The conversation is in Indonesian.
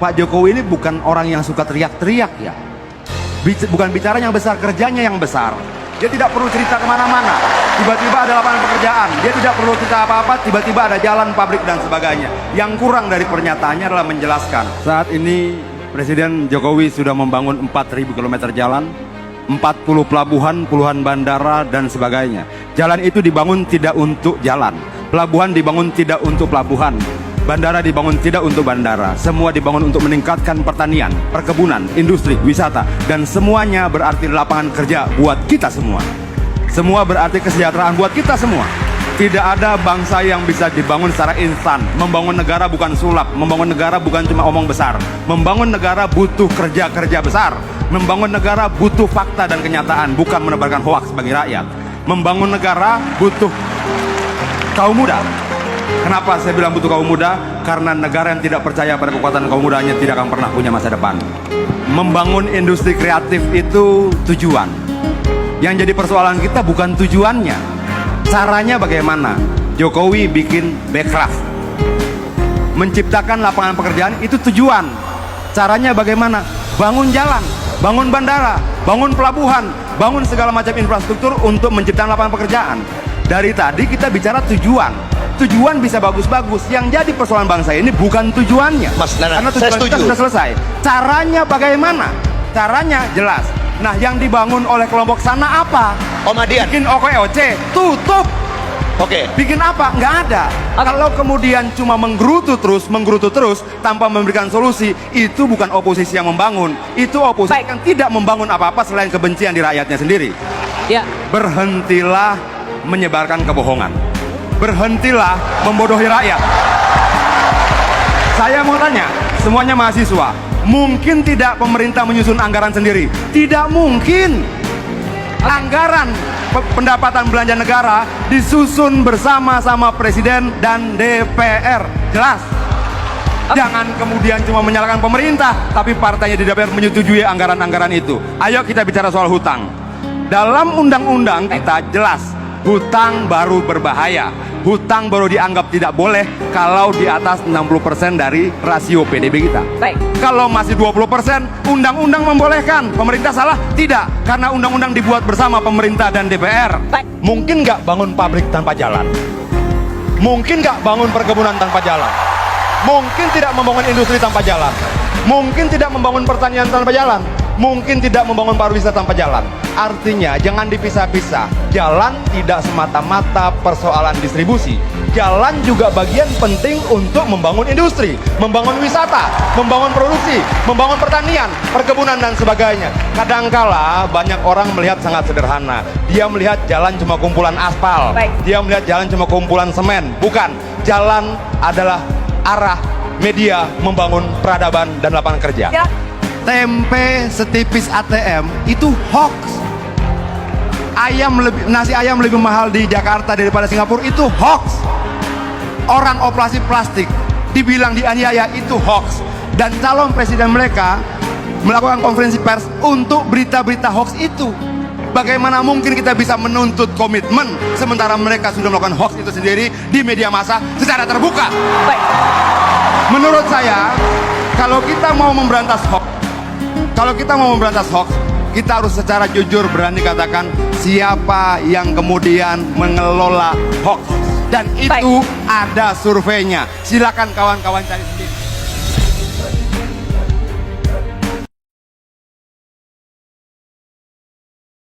Pak Jokowi ini bukan orang yang suka teriak-teriak ya. Bukan bicaranya yang besar, kerjanya yang besar. Dia tidak perlu cerita kemana-mana. Tiba-tiba ada lapangan pekerjaan. Dia tidak perlu cerita apa-apa, tiba-tiba ada jalan, pabrik, dan sebagainya. Yang kurang dari pernyataannya adalah menjelaskan. Saat ini Presiden Jokowi sudah membangun 4.000 km jalan, 40 pelabuhan, puluhan bandara, dan sebagainya. Jalan itu dibangun tidak untuk jalan. Pelabuhan dibangun tidak untuk pelabuhan. Bandara dibangun tidak untuk bandara. Semua dibangun untuk meningkatkan pertanian, perkebunan, industri, wisata. Dan semuanya berarti lapangan kerja buat kita semua. Semua berarti kesejahteraan buat kita semua. Tidak ada bangsa yang bisa dibangun secara instan. Membangun negara bukan sulap. Membangun negara bukan cuma omong besar. Membangun negara butuh kerja-kerja besar. Membangun negara butuh fakta dan kenyataan, bukan menebarkan hoaks bagi rakyat. Membangun negara butuh kaum muda. Kenapa saya bilang butuh kaum muda? Karena negara yang tidak percaya pada kekuatan kaum mudanya tidak akan pernah punya masa depan. Membangun industri kreatif itu tujuan. Yang jadi persoalan kita bukan tujuannya. Caranya bagaimana? Jokowi bikin Bekraf. Menciptakan lapangan pekerjaan itu tujuan. Caranya bagaimana? Bangun jalan, bangun bandara, bangun pelabuhan, bangun segala macam infrastruktur untuk menciptakan lapangan pekerjaan. Dari tadi kita bicara tujuan. Tujuan bisa bagus-bagus. Yang jadi persoalan bangsa ini bukan tujuannya. Mas Nana, karena tujuan kita sudah selesai. Caranya bagaimana? Caranya jelas. Nah, yang dibangun oleh kelompok sana apa? Om Adian. Bikin OKOC, tutup. Oke. Bikin apa? Nggak ada. Kalau kemudian cuma menggerutu terus tanpa memberikan solusi, itu bukan oposisi yang membangun. Itu oposisi yang tidak membangun apa-apa selain kebencian di rakyatnya sendiri. Ya. Berhentilah menyebarkan kebohongan. Berhentilah membodohi rakyat. Saya mau tanya, semuanya mahasiswa, mungkin tidak pemerintah menyusun anggaran sendiri? Tidak mungkin. Anggaran pendapatan belanja negara disusun bersama-sama Presiden dan DPR. Jelas. Jangan kemudian cuma menyalahkan pemerintah, tapi partainya di DPR menyetujui anggaran-anggaran itu. Ayo kita bicara soal hutang. Dalam undang-undang kita jelas, hutang baru berbahaya. Hutang baru dianggap tidak boleh kalau di atas 60% dari rasio PDB kita. Baik. Kalau masih 20%, undang-undang membolehkan. Pemerintah salah? Tidak, karena undang-undang dibuat bersama pemerintah dan DPR. Baik. Mungkin nggak bangun pabrik tanpa jalan? Mungkin nggak bangun perkebunan tanpa jalan? Mungkin tidak membangun industri tanpa jalan? Mungkin tidak membangun pertanian tanpa jalan? Mungkin tidak membangun pariwisata tanpa jalan? Artinya jangan dipisah-pisah. Jalan tidak semata-mata persoalan distribusi. Jalan juga bagian penting untuk membangun industri, membangun wisata, membangun produksi, membangun pertanian, perkebunan, dan sebagainya. Kadangkala banyak orang melihat sangat sederhana. Dia melihat jalan cuma kumpulan aspal. Baik. Dia melihat jalan cuma kumpulan semen. Bukan. Jalan adalah arah media membangun peradaban dan lapangan kerja. Ya. Tempe setipis ATM itu hoax. Nasi ayam lebih mahal di Jakarta daripada Singapura itu hoax. Orang operasi plastik dibilang dianiaya itu hoax. Dan calon presiden mereka melakukan konferensi pers untuk berita-berita hoax itu. Bagaimana mungkin kita bisa menuntut komitmen sementara mereka sudah melakukan hoax itu sendiri di media massa secara terbuka? Baik. Menurut saya, kalau kita mau memberantas hoax, kita harus secara jujur berani katakan siapa yang kemudian mengelola hoax. Dan itu ada surveinya. Silakan kawan-kawan cari.